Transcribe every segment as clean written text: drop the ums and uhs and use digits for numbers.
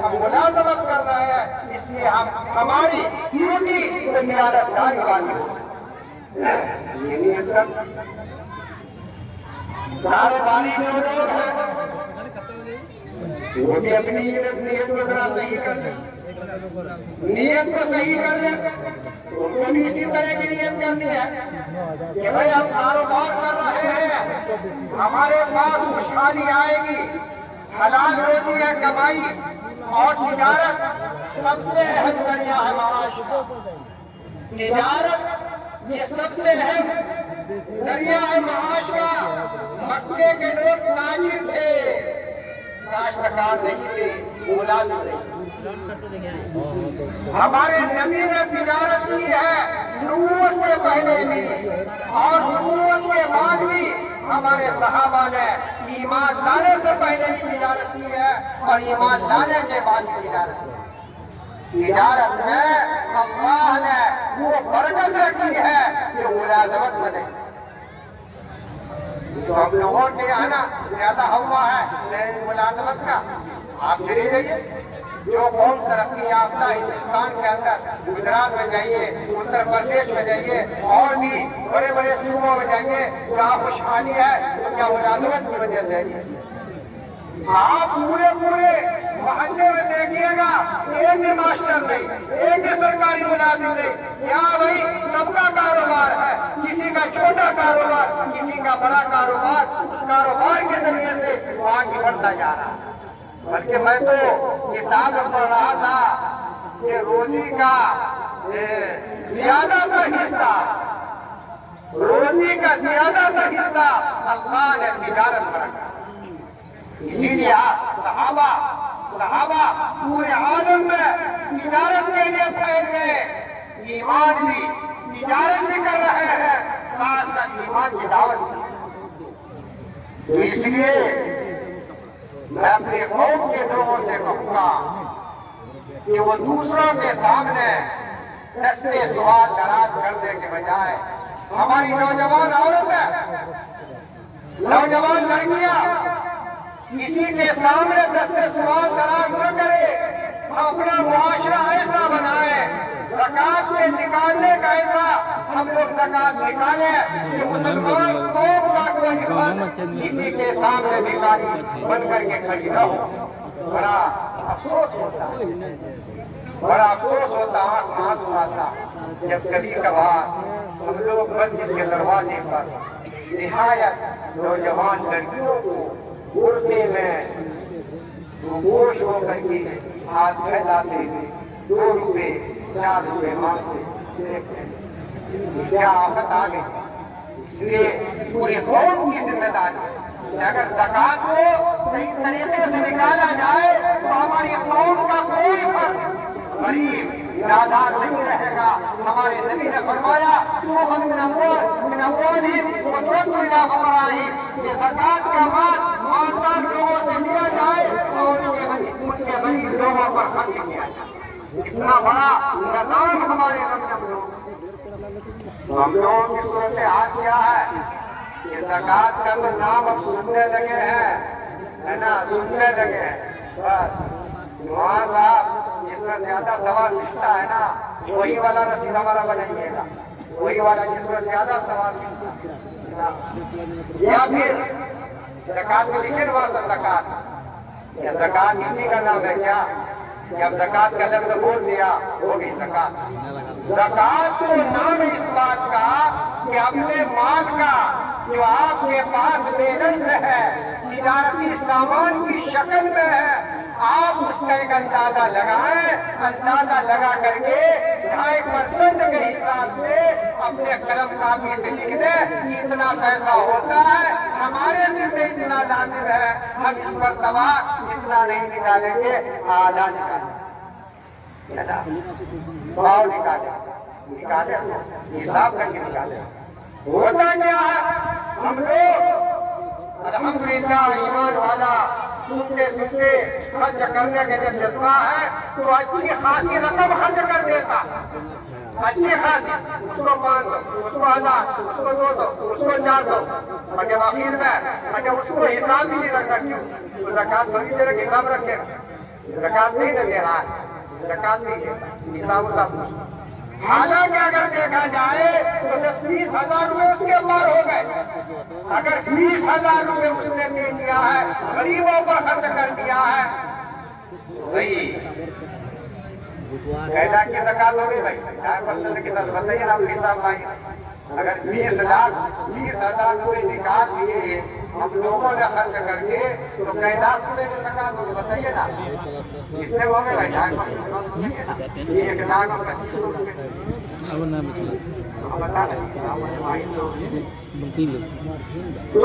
ہم ملازمت کر رہے ہیں، اس لیے ہماری ڈیوٹی تجارت داری والی ہو۔ یہ نیت کر کاروباری جو لوگ ہیں وہ بھی اپنی نیت کو ذرا صحیح کر لیں، نیت کو صحیح کر لیں، ان کو بھی اسی طرح کی نیت کرنی ہے کہ بھائی ہم کاروبار کر رہے ہیں، ہمارے پاس خوشحالی آئے گی، حلال روزی ہے کمائی، اور تجارت سب سے اہم ذریعہ ہے معاش کا۔ تجارت یہ سب سے اہم ذریعہ ہے معاش کا۔ مکے کے لوگ تاجر تھے، کاشتکار نہیں تھے، ملازم تھے۔ ہمارے نبی نے تجارت کی ہے نبوت سے پہلے بھی، اور نبوت کے بعد بھی ہمارے صحابہ نے ایمان لانے سے پہلے بھی تجارت کی ہے، اور ایمان لانے کے بعد بھی تجارت کی ہے۔ تجارت میں اللہ نے وہ برکت رکھی ہے جو ملازمت میں نہیں۔ تو ہم لوگوں کے یہاں نا زیادہ ہوا ہے ملازمت کا۔ آپ چلی جائیے، جو قوم ترقی یافتہ ہندوستان کے اندر، گجرات میں جائیے، اتر پردیش میں جائیے، اور بھی بڑے بڑے صوبوں میں جائیے، جہاں خوشحالی ہے تو کیا ملازمت کی وجہ سے ہے؟ آپ پورے محلے میں دیکھیے گا، ایک بھی ماسٹر نہیں، ایک بھی سرکاری ملازم نہیں، یہاں بھائی سب کا کاروبار ہے، کسی کا چھوٹا کاروبار، کسی کا بڑا کاروبار، اس کاروبار کے ذریعے سے وہ آگے بڑھتا جا رہا ہے۔ بلکہ میں تو کتاب میں پڑھ رہا تھا کہ روزی کا زیادہ تر حصہ، روزی کا زیادہ تر حصہ اللہ نے تجارت میں رکھا۔ اسی لیے صحابہ پورے عالم میں تجارت کے لیے پھیل گئے، ایمان بھی تجارت بھی کر رہے ہیں، ساتھ ساتھ ایمان کی دعوت بھی۔ اس لیے میں اپنی قوم کے لوگوں سے کہوں گا کہ وہ دوسروں کے سامنے دستے سوال دراز کرنے کے بجائے ہماری نوجوان عورتیں، نوجوان لڑکیاں کسی کے سامنے دستے سوال دراز نہ کرے، اپنا معاشرہ ایسا بنائے، زکات کے نکالنے کا ایسا ہم لوگ زکات نکالیں کہ مسلمان قوم کا کوئی فرد کسی کے سامنے بھکاری بن کر کے کھڑی نہ ہو۔ بڑا افسوس ہوتا ہے، بڑا افسوس ہوتا ہے جب کبھی کبھار ہم لوگ مسجد کے دروازے پر نہایت نوجوان لڑکیوں کو غربے میں گوش ہو کر کے ہاتھ پھیلاتے ہوئے 2 روپے 4 روپے مانگتے، کیا آفت آ گئی؟ یہ پورے قوم کی ذمہ داری ہے۔ اگر زکات کو صحیح طریقے سے نکالا جائے تو ہماری قوم کا کوئی فرد غریب نادار نہیں رہے گا۔ ہمارے نبی نے فرمایا کہ زکات کا مال مالدار لوگوں سے لیا جائے اور ان کے غریب لوگوں پر خرچ کیا جائے۔ اتنا بڑا نظام ہمارے ہم لوگوں کی صورتحال کیا ہے کہ زکات کا تو نام اب سننے لگے ہیں، ہے نا، سننے لگے ہیں۔ بس نواز صاحب جس میں زیادہ ثواب ملتا ہے نا وہی والا رسید ہمارا بنائیے گا، وہی والا جس میں زیادہ ثواب ملتا ہے۔ یا پھر زکات میں لکھے نا زکات، یا زکات اسی کا نام ہے کیا؟ جب زکات کا لفظ بول دیا ہو گئی زکات۔ زکات کو نام اس بات کا کہ اپنے مال کا جو آپ کے پاس بیلنس ہے، تجارتی سامان کی شکل میں ہے، آپ اس کا ایک اندازہ لگائیں، اندازہ لگا کر کے 2.5% کے حساب سے اپنے قلم کاپی سے لکھ دیں اتنا پیسہ ہوتا ہے، ہمارے دل میں اتنا لازم ہے، ہم اس پر دوا اتنا نہیں نکالیں گے، آدھا نکالیں، بھاؤ نکالیں حساب کر کے نکالیں۔ ہوتا کیا ہے؟ ہم لوگ الحمدللہ ایمان والا سنتے خرچ کرنے کے جب جذبہ ہے تو اچھی خاصی رقم خرچ کر دیتا، اچھی خاصی، اس کو 500، اس کو 1000، اس کو 200، اس کو 400، اور جب آخر میں جب اس کو حساب بھی نہیں رکھتا، کیوں؟ تو زکات بڑی طرح کے حساب رکھے گا، زکات نہیں نہ دے رہا ہے، زکات نہیں دیتا، نصاب اللہ پوچھتا۔ حالانکہ اگر دیکھا جائے تو 10-20 ہزار روپے اس کے پار ہو گئے، اگر 20 ہزار روپے اس نے دے دیا ہے، غریبوں پر خرچ کر دیا ہے، بھائی قیدا کی زکات ہوگی بھائی 4% کی طرف بتائیے نا اپنے حساب بھائی۔ اگر 20 ہزار روپے نکال لیے ہم لوگوں نے خرچ کر کے تو قیدا روپے کی زکات ہوگی بتائیے نا، کتنے ہو گئے بھائی 4%؟ 1,25,000 روپے۔ تو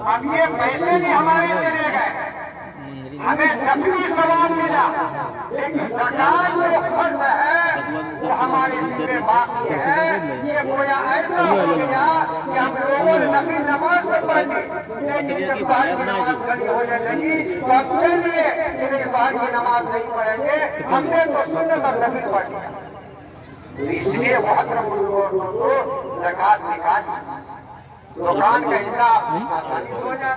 اب یہ پیسے بھی ہمارے چلے گئے، ہمیں نفلی ثواب ملا، لیکن زکات جو فرض ہے وہ ہمارے ذمہ باقی ہے۔ یہ گویا ایسا ہو گیا کہ ہم لوگوں نے نفلی نماز میں پڑھی، لیکن جب ظہر کی نماز کھڑی ہونے لگی تو اب چلیے لیکن ظہر کی نماز نہیں پڑھیں گے، ہم نے تو سنت اور نفل پڑھ لیا۔ اس لیے محترم لوگوں زکات نکالی، دکان کا حساب آسانی ہو جائے۔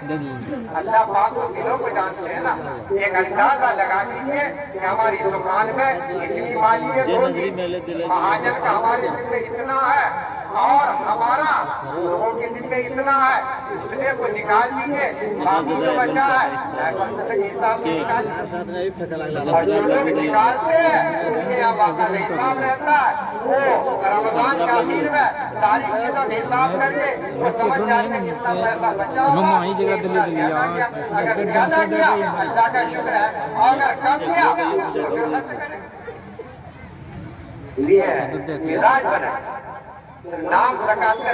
اللہ پاک تو دلوں کو جانتے ہیں نا، ایک اندازہ لگا لیجیے کہ ہماری دکان میں اتنی مالیت ہوگی، مہاجن کا ہمارے دل میں اتنا ہے اور ہمارا لوگوں کے دل میں اتنا ہے، اس لیے کو نکال دیجیے، باقی جو بچا ہے حساب سے نکالتے ہیں، اس لیے اب آپ کا حساب رہتا ہے، وہ رمضان کا امیر میں ساری چیزوں کا حساب کر کے وہ سمجھ جاتے ہیں کتنا پیسہ بچا ہوگا، اگر زیادہ کیا اللہ کا شکر ہے اور اگر کم کیا تو پھر خرچ کریں۔ یہ مزاج بنے نام زکات کا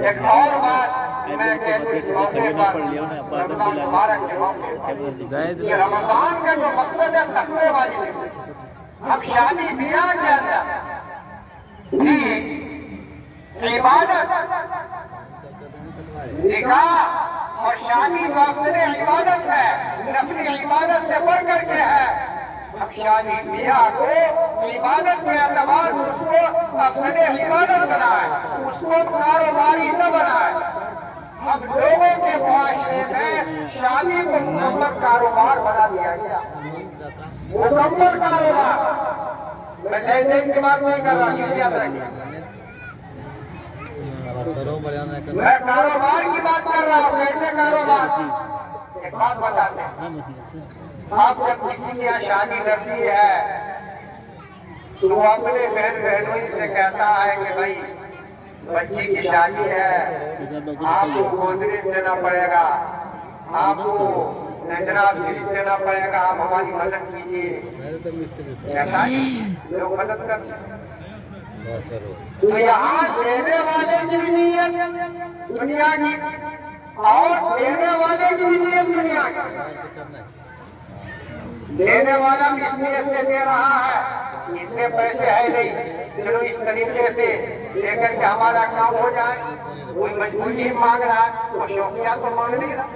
ایک اور بات میں کہتے اس موقع پر رمضان مبارک کے موقع پر یہ رمضان کا جو مقصد ہے تقوی والی ہے۔ اب شادی بیاہ کے اندر عبادت، نکاح اور شادی تو اپنے عبادت ہے، نفلی عبادت سے بڑھ کر کے ہے۔ اب شادی بیاہ کو عبادت کے اعتبار سے اس کو اپنے عبادت بنائے، اس کو کاروباری نہ بنائے۔ اب لوگوں کے معاشرے میں شادی کو مکمل کاروبار بنا دیا گیا، مکمل کاروبار۔ میں لین دین کی بات نہیں کر رہا، یہ یاد رکھیے، میں کاروبار کی بات کر رہا ہوں۔ کیسے کاروبار؟ ایک بات بتاتے ہیں، آپ جب کسی کی یہاں شادی لگتی ہے تو وہ اپنے بہن بہنوئی سے کہتا ہے کہ بھائی بچی کی شادی ہے، آپ کو گودریج دینا پڑے گا، آپ کو نجرا فریج دینا پڑے گا، آپ ہماری مدد کیجیے۔ کہتا ہے لوگ مدد کرتے ہیں۔ تو یہاں دینے والے کی بھی نیت دنیا کی اور دینے والے کی بھی نیت دنیا کی۔ دینے والا بھی اس نیت سے دے رہا ہے، اس میں پیسے ہے نہیں، چلو اس طریقے سے لے کر کے ہمارا کام ہو جائے۔ کوئی مجبوری مانگ رہا ہے وہ شوقیہ تو مانگ نہیں رہا،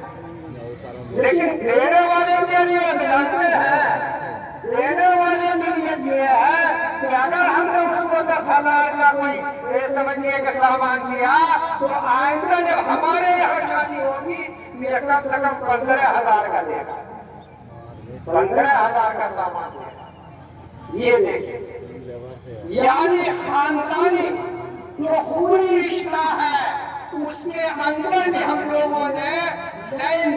لیکن دینے والے کے لیے جانتے ہیں، دینے والے کی نیت یہ ہے کہ اگر ہم نے اس کو 10,000 کا کوئی سمجھیے کہ سامان دیا تو آئندہ جب ہمارے یہاں شادی ہوگی یہ کم سے کم 15,000 کا دے گا، 15,000 کا سامان دے گا۔ یہ دیکھیں، یعنی خاندانی جو خونی رشتہ ہے اس کے اندر بھی ہم لوگوں نے لین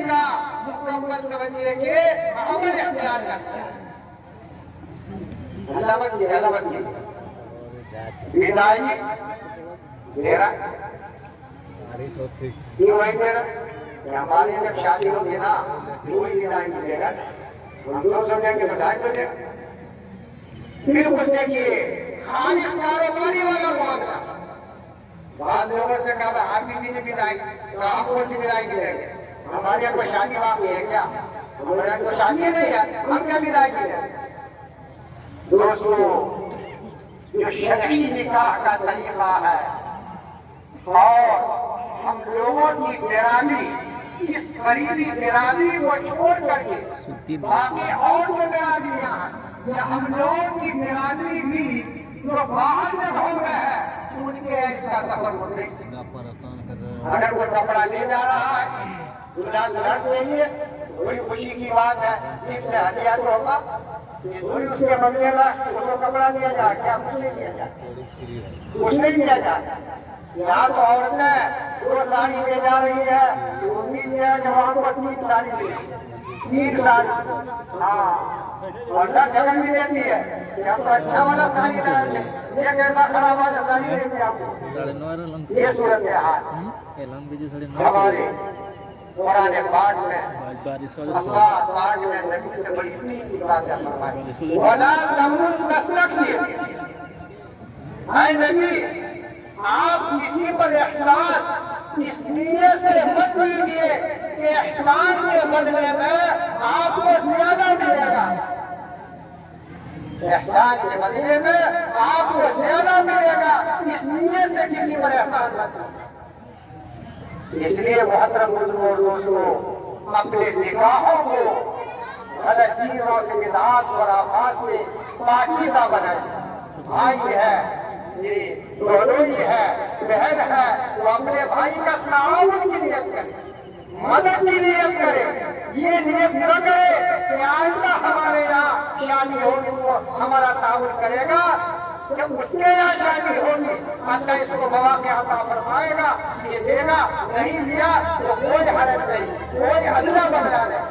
کا مکمل سمجھنے کے عمل اختیار کرتے ہیں۔ اللہ بچی بدائی میرا کیوں نہیں دے رہا کہ ہمارے جب شادی ہوگی نا وہی بدائی دے گا، ہم 200 دیں گے تو 250 دیں گے۔ پھر کچھ دیکھیے خالص کاروباری والا معاملہ، بعض لوگوں سے کہا آپ بھی دیجیے بدائی، تو آپ کون سی بدائی دیں گے؟ ہمارے یہاں کوئی شادی باقی ہے کیا؟ ہمارے یہاں کوئی شادی نہیں ہے، ہم کیا بدائی دیں گے؟ دوستو جو شرعی نکاح کا طریقہ ہے اور ہم لوگوں کی برادری، اس قریبی برادری کو چھوڑ کر کے باقی اور جو برادریاں ہیں یا ہم لوگوں کی برادری بھی جو باہر سے ہو گئے ہیں ان کے اس کا تصور نہیں۔ اگر کوئی کپڑا لے جا رہا ہے دلہا دلہن کے لیے بڑی خوشی کی بات ہے، اس میں ہدیہ تو ہوگا، یہ تھوڑی اس کے بدلے میں اس کو کپڑا دیا جائے، کیا کچھ نہیں دیا جائے، کچھ نہیں دیا جائے۔ یہاں تو عورتیں 2 ساڑی دے جا رہی ہے، امید ہے کہ وہاں کو 3 ساڑی دے، 3 ساڑی، ہاں، اور سب جگہ بھی دیتی ہے کہ ہم کو اچھا والا ساڑی دے، یہ کیسا خراب والا ساڑی دیتی آپ کو، یہ صورت حال ہمارے قرآن پاک میں اللہ پاک نے نبی سے بڑی اتنی باتیں فرمائی، وَلَا تَمْنُنْ تَسْتَكْثِرْ، اے نبی آپ کسی پر احسان اس نیت سے مت کیجیے کہ احسان کے بدلے میں آپ کو زیادہ ملے گا، احسان کے بدلے میں آپ کو زیادہ ملے گا، اس نیت سے کسی پر احسان مت کیجیے۔ اس لیے محترم بزرگوں اور دوستوں، اپنے نگاہوں کو غلط چیزوں سے، بدعات اور آفات سے پاکیزہ بنائیں۔ بھائی ہے، دونوں ہی ہے، بہن ہے، وہ اپنے بھائی کا تعاون کی نیت کرے، مدد کی نیت کرے، یہ نیت نہ کرے کہ آئندہ ہمارے یہاں شادی ہوگی تو ہمارا تعاون کرے گا، جب اس کے یہاں شادی ہوگی اللہ اس کو مواقع عطا فرمائے گا، یہ دے گا، نہیں دیا تو کوئی حرج نہیں، کوئی ادنیٰ بدلہ نہیں،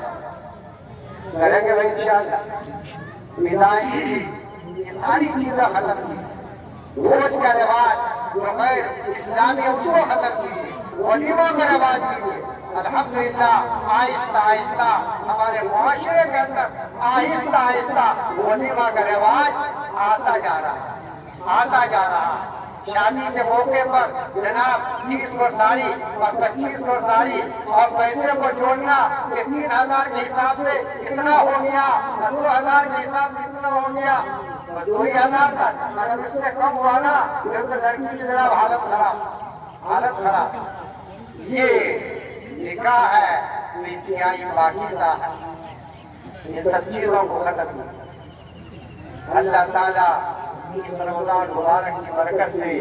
کریں گے بھائی انشاءاللہ۔ بدائیں یہ ساری چیزیں ختم کی، بھوج کا رواج جو غیر اسلامی ہے اس کو ختم کیجیے، ولیمہ کا رواج کیجیے۔ الحمدللہ آہستہ آہستہ ہمارے معاشرے کے اندر آہستہ آہستہ ولیمہ کا رواج آتا جا رہا ہے، آتا جا رہا ہے۔ شادی کے موقع پر جناب 30 کو ساڑی اور 25 کو ساڑی اور پیسے کو جوڑنا کہ 3000 کے حساب سے اتنا ہو گیا، 2000 کے حساب سے اتنا ہو گیا، 2000 کا اگر اس سے کم ہوا نا پھر تو لڑکی کی جناب حالت خراب۔ یہ نکاح ہے تو انتہائی پاکیزہ ہے، یہ سب چیزوں کو ختم کیا۔ اللہ تعالیٰ اس رمضان مبارک کی برکت سے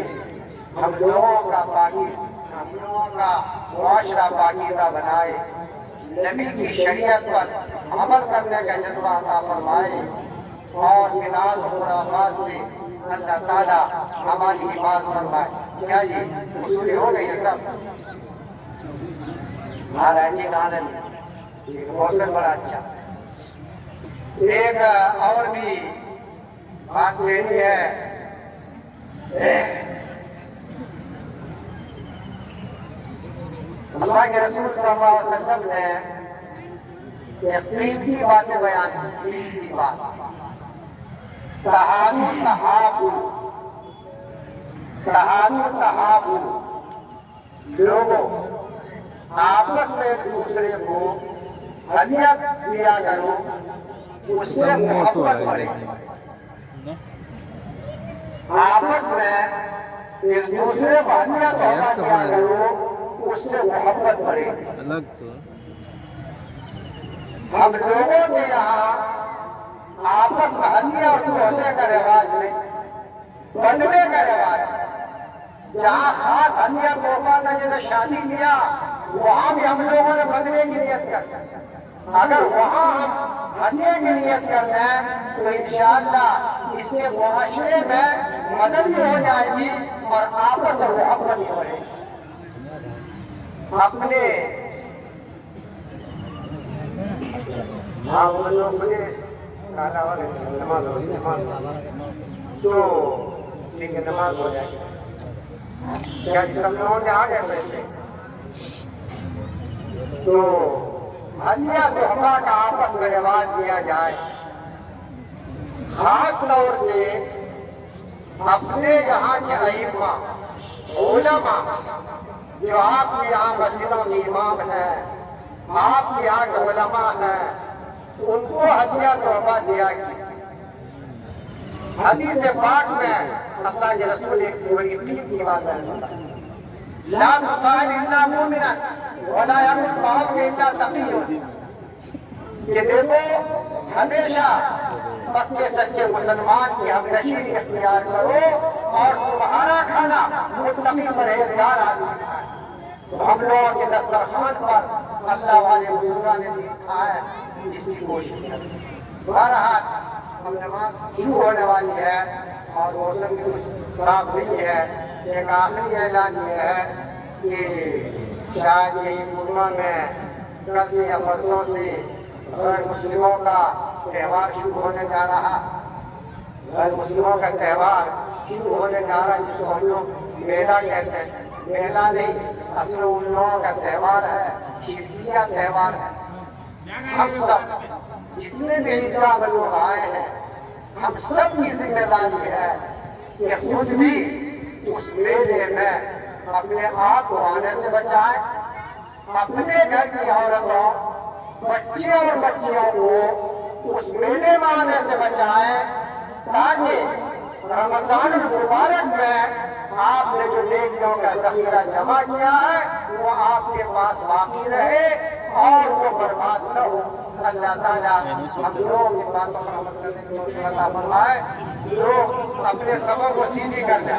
ہم لوگوں کا معاشرہ پاکیزہ بنائے، نبی کی شریعت پر عمل کرنے کا جذبہ عطا فرمائے، اور بدعات و خرافات سے اللہ تعالیٰ ہماری حفاظت فرمائے۔ کیا جی وصولی ہو گئی ہے سب؟ ہمارا آنند یہ موسم بڑا اچھا۔ ایک اور بھی بات میری ہے، اللہ کے رسول صلی اللہ علیہ وسلم نے ایک قیمتی باتیں بیان کی، قیمتی بات، تحابوا لوگوں آپس میں ایک دوسرے کو ہدیہ دیا کرو، اس سے محبت بڑھے، آپس میں ایک دوسرے کو ہدیہ تحفہ دیا کرو، اس سے محبت بڑھے۔ ہم لوگوں کے یہاں آپس میں ہدیہ اور تحفے کا رواج نہیں، بدلے کا رواج۔ جہاں خاص ہدیہ تحفہ تھا، جیسے شادی کیا، وہاں بھی ہم لوگوں نے بدلے کی نیت کر، اگر وہاں ہم ہدیے کی نیت کر لیں تو انشاءاللہ اس سے معاشرے میں مدد بھی ہو جائے گی اور آپس میں محبت بھی بڑھے گی۔ اپنے مجھے کالا والے نماز تو ٹھیک ہے، نماز ہو جائے گی، کیا سب لوگوں کے آ گئے پیسے؟ تو ہدیہ تحفہ کا آپس میں رواج دیا جائے، خاص طور سے اپنے یہاں کے ائمہ علماء جو آپ کے یہاں مسجدوں کے امام ہیں، آپ کے یہاں کے علماء ہیں، ان کو ہدیہ تحفہ دیا گیا۔ حدیث پاک میں اللہ کے رسول ایک بڑی قیمتی بات ہے، لا تصاحب الا مومنا ولا يقل طعامك الا تقي، کہ دیکھو ہمیشہ پکے سچے مسلمان کی ہمنشینی اختیار کرو اور تمہارا کھانا متقی پرہیزگار آدمی کھائے۔ تو ہم لوگوں کے دسترخوان پر اللہ والے بزرگوں نے سکھا ہے اس کی کوشش کریں. بہرحال ہم نماز شروع ہونے والی ہے اور موسم بھی کچھ صاف نہیں ہے. ایک آخری اعلان یہ ہے کہ شاید یہی پورنیما میں کل سے یا پرسوں سے غیر مسلموں کا تہوار شروع ہونے جا رہا. غیر مسلموں کا تہوار شروع ہونے جا رہا ہے جس کو ہم لوگ میلہ کہتے ہیں. میلہ نہیں، اصل ان لوگوں کا تہوار ہے، شرکیہ تہوار ہے. ہم سب جتنے بھی عیدگاہ میں لوگ آئے ہیں ہم سب کی ذمہ داری ہے کہ خود بھی اس میلے میں اپنے آپ کو آنے سے بچائیں، اپنے گھر کی عورتوں، بچے اور بچیوں کو اس میلے میں آنے سے بچائیں تاکہ رمضان المبارک میں آپ نے جو نیکیوں کا ذخیرہ جمع کیا ہے وہ آپ کے پاس باقی رہے اور وہ برباد نہ ہو. اللہ تعالیٰ ہم لوگ ان باتوں پر عمل کرنے کی توفیق عطا فرمائے. لوگ اپنے سبب کو سیدھی کر لیں.